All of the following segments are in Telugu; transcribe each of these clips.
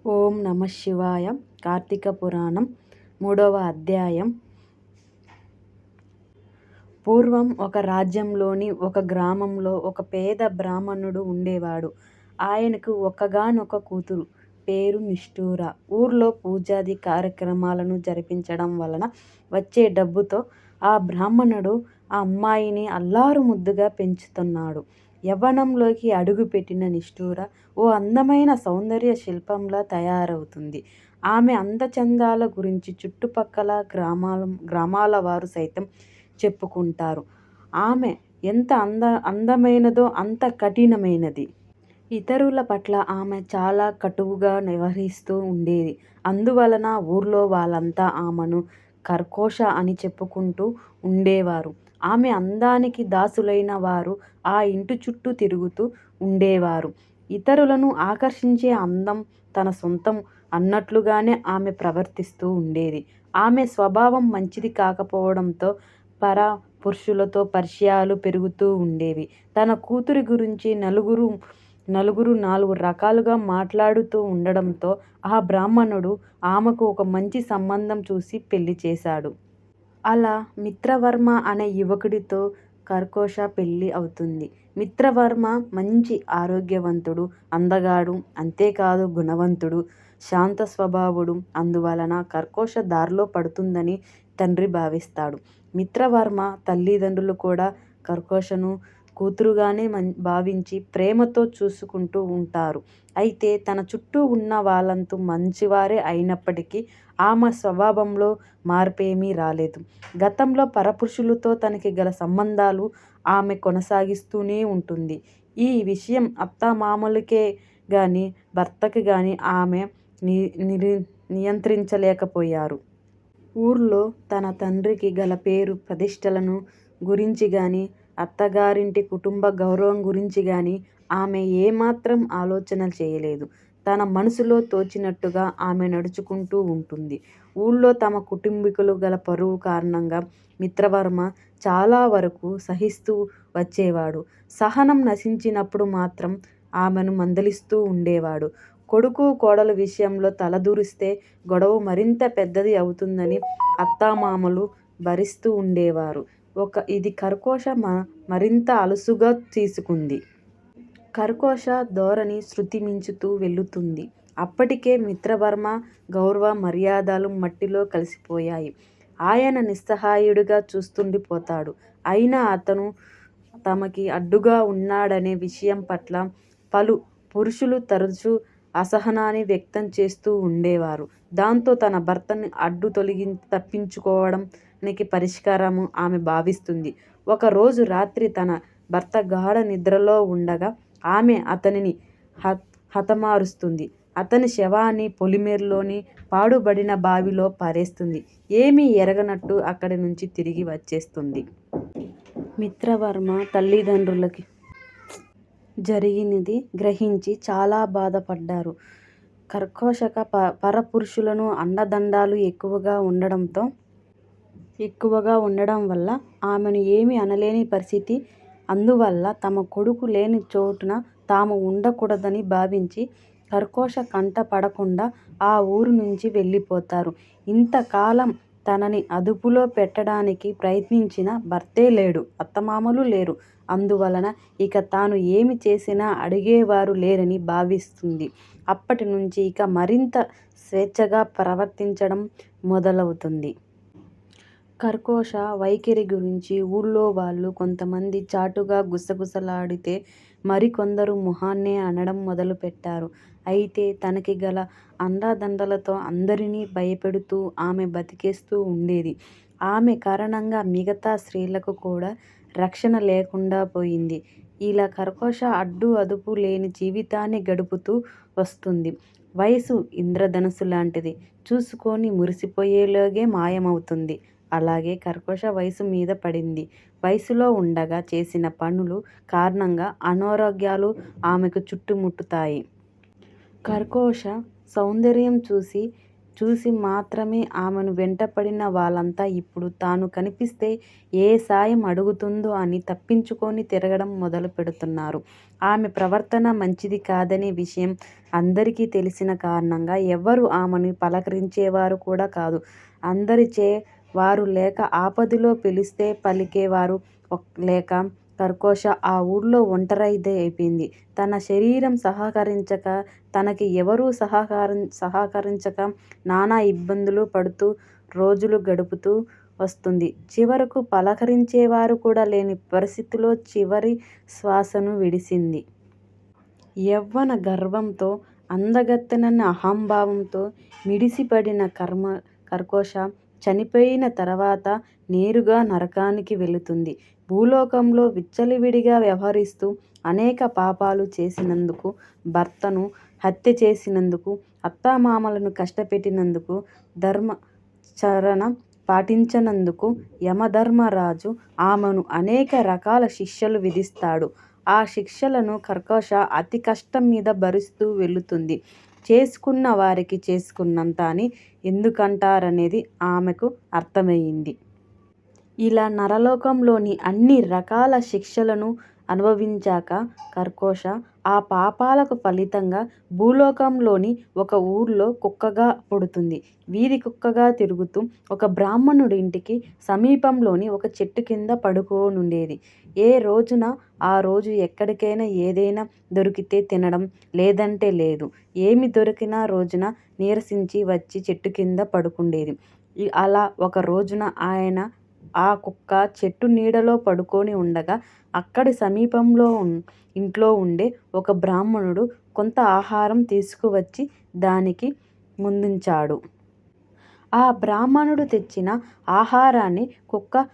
ఓం నమ శివాయ. కార్తీక పురాణం 3వ అధ్యాయం. పూర్వం ఒక రాజ్యంలోని ఒక గ్రామంలో ఒక పేద బ్రాహ్మణుడు ఉండేవాడు. ఆయనకు ఒక్కగానొక్క కూతురు. పేరు నిష్ఠూర. ఊర్లో పూజాది కార్యక్రమాలను జరిపించడం వలన వచ్చే డబ్బుతో ఆ బ్రాహ్మణుడు ఆ అమ్మాయిని అల్లారు ముద్దుగా పెంచుతున్నాడు. యవ్వనంలోకి అడుగుపెట్టిన నిష్ఠూర ఓ అందమైన సౌందర్య శిల్పంలా తయారవుతుంది. ఆమె అందచందాల గురించి చుట్టుపక్కల గ్రామాల వారు సైతం చెప్పుకుంటారు. ఆమె ఎంత అందమైనదో అంత కఠినమైనది. ఇతరుల పట్ల ఆమె చాలా కటువుగా వ్యవహరిస్తూ ఉండేది. అందువలన ఊర్లో వాళ్ళంతా ఆమెను కర్కోశ అని చెప్పుకుంటూ ఉండేవారు. ఆమె అందానికి దాసులైన వారు ఆ ఇంటి చుట్టూ తిరుగుతూ ఉండేవారు. ఇతరులను ఆకర్షించే అందం తన సొంతం అన్నట్లుగానే ఆమె ప్రవర్తిస్తూ ఉండేది. ఆమె స్వభావం మంచిది కాకపోవడంతో పురుషులతో పరిచయాలు పెరుగుతూ ఉండేవి. తన కూతురి గురించి నలుగురు 4 రకాలుగా మాట్లాడుతూ ఉండడంతో ఆ బ్రాహ్మణుడు ఆమెకు ఒక మంచి సంబంధం చూసి పెళ్లి చేశాడు. అలా మిత్రవర్మ అనే యువకుడితో కర్కోశ పెళ్లి అవుతుంది. మిత్రవర్మ మంచి ఆరోగ్యవంతుడు, అందగాడు, అంతేకాదు గుణవంతుడు, శాంత స్వభావుడు. అందువలన కర్కోశ దారిలో పడుతుందని తండ్రి భావిస్తాడు. మిత్రవర్మ తల్లిదండ్రులు కూడా కర్కోశను కూతురుగానే భావించి ప్రేమతో చూసుకుంటూ ఉంటారు. అయితే తన చుట్టూ ఉన్న వాళ్ళంతా మంచివారే అయినప్పటికీ ఆమె స్వభావంలో మార్పేమీ రాలేదు. గతంలో పరపురుషులతో తనకి గల సంబంధాలు ఆమె కొనసాగిస్తూనే ఉంటుంది. ఈ విషయం అత్తామామలకే గాని భర్తకి గాని ఆమె నియంత్రించలేకపోయారు. ఊర్లో తన తండ్రికి గల పేరు ప్రతిష్టలను గురించి గాని అత్తగారింటి కుటుంబ గౌరవం గురించి గాని ఆమె ఏమాత్రం ఆలోచన చేయలేదు. తన మనసులో తోచినట్టుగా ఆమె నడుచుకుంటూ ఉంటుంది. ఊళ్ళో తమ కుటుంబీకులు గల పరువు కారణంగా మిత్రవర్మ చాలా వరకు సహిస్తూ వచ్చేవాడు. సహనం నశించినప్పుడు మాత్రం ఆమెను మందలిస్తూ ఉండేవాడు. కొడుకు కోడల విషయంలో తలదూరిస్తే గొడవ మరింత పెద్దది అవుతుందని అత్తామామలు భరిస్తూ ఉండేవారు. ఇది కర్కోశ మరింత అలుసుగా తీసుకుంది. కర్కోశ ధోరణి శృతి మించుతూ వెళుతుంది. అప్పటికే మిత్రవర్మ గౌరవ మర్యాదలు మట్టిలో కలిసిపోయాయి. ఆయన నిస్సహాయుడిగా చూస్తుండిపోతాడు. అయినా అతను తమకి అడ్డుగా ఉన్నాడనే విషయం పట్ల పలు పురుషులు తరచూ అసహనాన్ని వ్యక్తం చేస్తూ ఉండేవారు. దాంతో తన భర్తని అడ్డు తప్పించుకోవడానికి పరిష్కారం ఆమె భావిస్తుంది. ఒకరోజు రాత్రి తన భర్త గాఢ నిద్రలో ఉండగా ఆమె అతనిని హతమారుస్తుంది. అతని శవాన్ని పొలిమేరలోని పాడుబడిన బావిలో పారేస్తుంది. ఏమీ ఎరగనట్టు అక్కడి నుంచి తిరిగి వచ్చేస్తుంది. మిత్రవర్మ తల్లిదండ్రులకి జరిగినది గ్రహించి చాలా బాధపడ్డారు. కర్కోశక పరపురుషులను అండదండాలు ఎక్కువగా ఉండడం వల్ల ఆమెను ఏమీ అనలేని పరిస్థితి. అందువల్ల తమ కొడుకు లేని చోటున తాము ఉండకూడదని భావించి కర్కోశ కంట పడకుండా ఆ ఊరు నుంచి వెళ్ళిపోతారు. ఇంతకాలం తనని అదుపులో పెట్టడానికి ప్రయత్నించిన భర్తే లేడు, అత్తమామలు లేరు. అందువలన ఇక తాను ఏమి చేసినా అడిగేవారు లేరని భావిస్తుంది. అప్పటి నుంచి ఇక మరింత స్వేచ్ఛగా ప్రవర్తించడం మొదలవుతుంది. కర్కోశ వైఖరి గురించి ఊళ్ళో వాళ్ళు కొంతమంది చాటుగా గుసగుసలాడితే మరికొందరు మొహాన్నే అనడం మొదలుపెట్టారు. అయితే తనకి గల అండదండలతో అందరినీ భయపెడుతూ ఆమె బతికేస్తూ ఉండేది. ఆమె కారణంగా మిగతా స్త్రీలకు కూడా రక్షణ లేకుండా పోయింది. ఇలా కర్కోశ అడ్డు అదుపు లేని జీవితాన్ని గడుపుతూ వస్తుంది. వయసు ఇంద్రధనుస్సు లాంటిది. చూసుకొని మురిసిపోయేలోగే మాయమవుతుంది. అలాగే కర్కోశ వయసు మీద పడింది. వయసులో ఉండగా చేసిన పనులు కారణంగా అనారోగ్యాలు ఆమెకు చుట్టుముట్టుతాయి. కర్కోశ సౌందర్యం చూసి చూసి మాత్రమే ఆమెను వెంటపడిన వాళ్ళంతా ఇప్పుడు తాను కనిపిస్తే ఏ సాయం అడుగుతుందో అని తప్పించుకొని తిరగడం మొదలు పెడుతున్నారు. ఆమె ప్రవర్తన మంచిది కాదనే విషయం అందరికీ తెలిసిన కారణంగా ఎవ్వరూ ఆమెను పలకరించేవారు కూడా కాదు. అందరిచే వారు లేక, ఆపదలో పిలిస్తే పలికేవారు లేక కర్కోశ ఆ ఊళ్ళో ఒంటరిదైపోయింది. తన శరీరం సహకరించక, తనకి ఎవరూ సహకరించక నానా ఇబ్బందులు పడుతూ రోజులు గడుపుతూ వస్తుంది. చివరకు పలకరించేవారు కూడా లేని పరిస్థితిలో చివరి శ్వాసను విడిసింది. యవ్వన గర్వంతో, అందగత్తెనన్న అహంభావంతో మిడిసిపడిన కర్కోశ చనిపోయిన తర్వాత నేరుగా నరకానికి వెళుతుంది. భూలోకంలో విచ్చలవిడిగా వ్యవహరిస్తూ అనేక పాపాలు చేసినందుకు, భర్తను హత్య చేసినందుకు, అత్తామామలను కష్టపెట్టినందుకు, ధర్మాచరణ పాటించనందుకు యమధర్మరాజు ఆమెను అనేక రకాల శిక్షలు విధిస్తాడు. ఆ శిక్షలను కర్కోశ అతి కష్టం మీద భరిస్తూ వెళుతుంది. చేసుకున్న వారికి చేసుకున్నంత అని ఎందుకంటారనేది ఆమెకు అర్థమయింది. ఇలా నరలోకంలోని అన్ని రకాల శిక్షలను అనుభవించాక కర్కోశ ఆ పాపాలకు ఫలితంగా భూలోకంలోని ఒక ఊర్లో కుక్కగా పుడుతుంది. వీధి కుక్కగా తిరుగుతూ ఒక బ్రాహ్మణుడి ఇంటికి సమీపంలోని ఒక చెట్టు కింద పడుకోనుండేది. ఏ రోజున ఆ రోజు ఎక్కడికైనా ఏదైనా దొరికితే తినడం, లేదంటే లేదు. ఏమి దొరికిన రోజున నీరసించి వచ్చి చెట్టు కింద పడుకుండేది. అలా ఒక రోజున ఆ కుక్క చెట్టు నీడలో పడుకొని ఉండగా అక్కడి సమీపంలో ఇంట్లో ఉండే ఒక బ్రాహ్మణుడు కొంత ఆహారం తీసుకువచ్చి దానికి ముందుంచాడు. ఆ బ్రాహ్మణుడు తెచ్చిన ఆహారాన్ని కుక్క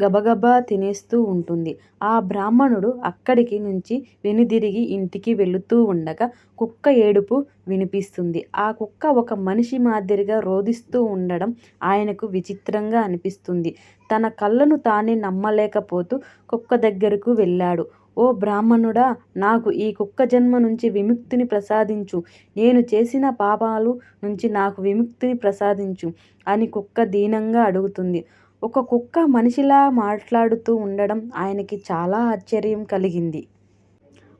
గబగబా తినేస్తూ ఉంటుంది. ఆ బ్రాహ్మణుడు అక్కడికి నుంచి వెనుదిరిగి ఇంటికి వెళుతూ ఉండగా కుక్క ఏడుపు వినిపిస్తుంది. ఆ కుక్క ఒక మనిషి మాదిరిగా రోదిస్తూ ఉండడం ఆయనకు విచిత్రంగా అనిపిస్తుంది. తన కళ్ళను తానే నమ్మలేకపోతూ కుక్క దగ్గరకు వెళ్ళాడు. ఓ బ్రాహ్మణుడా, నాకు ఈ కుక్క జన్మ నుంచి విముక్తిని ప్రసాదించు. నేను చేసిన పాపాలు నుంచి నాకు విముక్తిని ప్రసాదించు అని కుక్క దీనంగా అడుగుతుంది. ఒక కుక్క మనిషిలా మాట్లాడుతూ ఉండడం ఆయనకి చాలా ఆశ్చర్యం కలిగింది.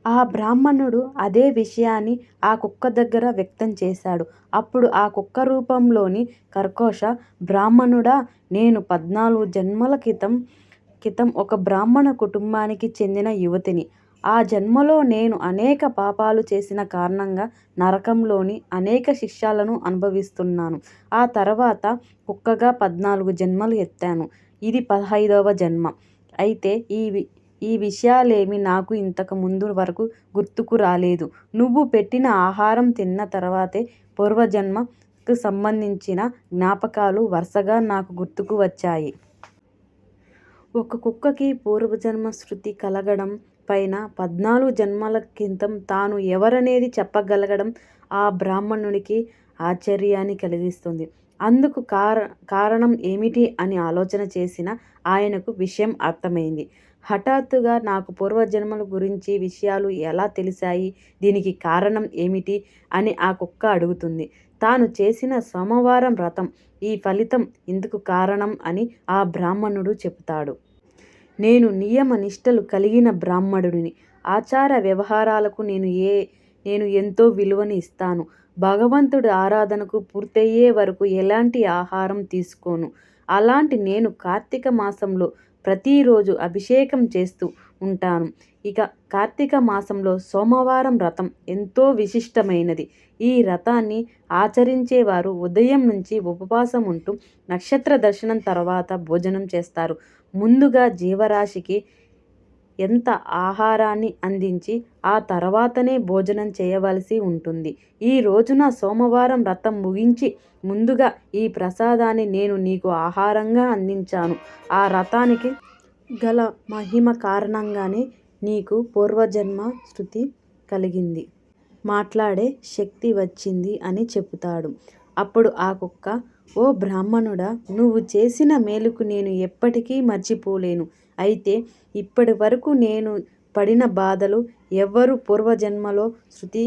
ఆ బ్రాహ్మణుడు అదే విషయాన్ని ఆ కుక్క దగ్గర వ్యక్తం చేశాడు. అప్పుడు ఆ కుక్క రూపంలోని కర్కోశ, బ్రాహ్మణుడా, నేను 14 జన్మల క్రితం ఒక బ్రాహ్మణ కుటుంబానికి చెందిన యువతిని. ఆ జన్మలో నేను అనేక పాపాలు చేసిన కారణంగా నరకంలోని అనేక శిక్షలను అనుభవిస్తున్నాను. ఆ తర్వాత కుక్కగా 14 జన్మలు ఎత్తాను. ఇది 15వ జన్మ. అయితే ఈ విషయాలేమీ నాకు ఇంతకు ముందు వరకు గుర్తుకు రాలేదు. నువ్వు పెట్టిన ఆహారం తిన్న తర్వాతే పూర్వజన్మకు సంబంధించిన జ్ఞాపకాలు వరుసగా నాకు గుర్తుకు వచ్చాయి. ఒక కుక్కకి పూర్వజన్మ స్మృతి కలగడం, పైన 14 జన్మల క్రితం తాను ఎవరనేది చెప్పగలగడం ఆ బ్రాహ్మణుడికి ఆశ్చర్యాన్ని కలిగిస్తుంది. అందుకు కారణం ఏమిటి అని ఆలోచన చేసిన ఆయనకు విషయం అర్థమైంది. హఠాత్తుగా నాకు పూర్వజన్మల గురించి విషయాలు ఎలా తెలిసాయి? దీనికి కారణం ఏమిటి? అని ఆ కుక్క అడుగుతుంది. తాను చేసిన సోమవారం వ్రతం ఈ ఫలితం ఇందుకు కారణం అని ఆ బ్రాహ్మణుడు చెబుతాడు. నేను నియమ నిష్టలు కలిగిన బ్రాహ్మణుడిని. ఆచార వ్యవహారాలకు నేను ఎంతో విలువని ఇస్తాను. భగవంతుడి ఆరాధనకు పూర్తయ్యే వరకు ఎలాంటి ఆహారం తీసుకోను. అలాంటి నేను కార్తీక మాసంలో ప్రతిరోజు అభిషేకం చేస్తూ ఉంటాను. ఇక కార్తీక మాసంలో సోమవారం వ్రతం ఎంతో విశిష్టమైనది. ఈ వ్రతాన్ని ఆచరించేవారు ఉదయం నుంచి ఉపవాసం ఉంటూ నక్షత్ర దర్శనం తర్వాత భోజనం చేస్తారు. ముందుగా జీవరాశికి ఎంత ఆహారాన్ని అందించి ఆ తర్వాతనే భోజనం చేయవలసి ఉంటుంది. ఈ రోజున సోమవారం వ్రతం ముగించి ముందుగా ఈ ప్రసాదాన్ని నేను నీకు ఆహారంగా అందించాను. ఆ వ్రతానికి గల మహిమ కారణంగానే నీకు పూర్వజన్మ స్మృతి కలిగింది. మాట్లాడే శక్తి వచ్చింది అని చెబుతాడు. అప్పుడు ఆ కుక్క, ఓ బ్రాహ్మణుడా, నువ్వు చేసిన మేలుకు నేను ఎప్పటికీ మర్చిపోలేను. అయితే ఇప్పటి వరకు నేను పడిన బాధలు ఎవ్వరూ పూర్వజన్మలో శృతి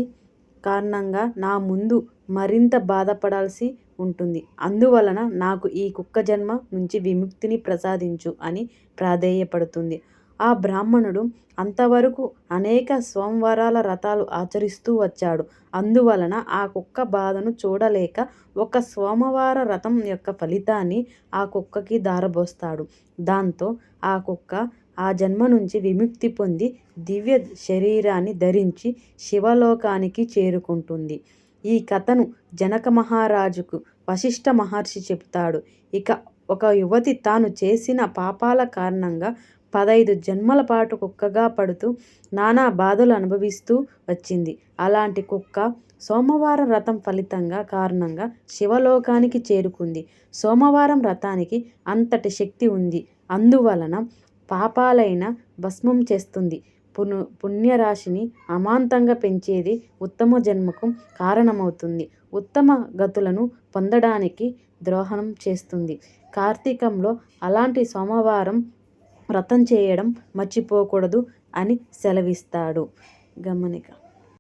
కారణంగా నా ముందు మరింత బాధపడాల్సి ఉంటుంది. అందువలన నాకు ఈ కుక్క జన్మ నుంచి విముక్తిని ప్రసాదించు అని ప్రాధేయపడుతుంది. ఆ బ్రాహ్మణుడు అంతవరకు అనేక సోమవారాల వ్రతాలు ఆచరిస్తూ వచ్చాడు. అందువలన ఆ కుక్క బాధను చూడలేక ఒక సోమవార వ్రతం యొక్క ఫలితాన్ని ఆ కుక్కకి ధారపోస్తాడు. దాంతో ఆ కుక్క ఆ జన్మ నుంచి విముక్తి పొంది దివ్య శరీరాన్ని ధరించి శివలోకానికి చేరుకుంటుంది. ఈ కథను జనక మహారాజుకు వశిష్ఠ మహర్షి చెబుతాడు. ఇక ఒక యువతి తాను చేసిన పాపాల కారణంగా 15 జన్మల పాటు కుక్కగా పడుతూ నానా బాధలు అనుభవిస్తూ వచ్చింది. అలాంటి కుక్క సోమవారం వ్రతం ఫలితంగా కారణంగా శివలోకానికి చేరుకుంది. సోమవారం వ్రతానికి అంతటి శక్తి ఉంది. అందువలన పాపాలైన భస్మం చేస్తుంది. పుణ్యరాశిని అమాంతంగా పెంచేది. ఉత్తమ జన్మకు కారణమవుతుంది. ఉత్తమ గతులను పొందడానికి దోహదం చేస్తుంది. కార్తీకంలో అలాంటి సోమవారం వ్రతం చేయడం మర్చిపోకూడదు అని సెలవిస్తాడు. గమనిక.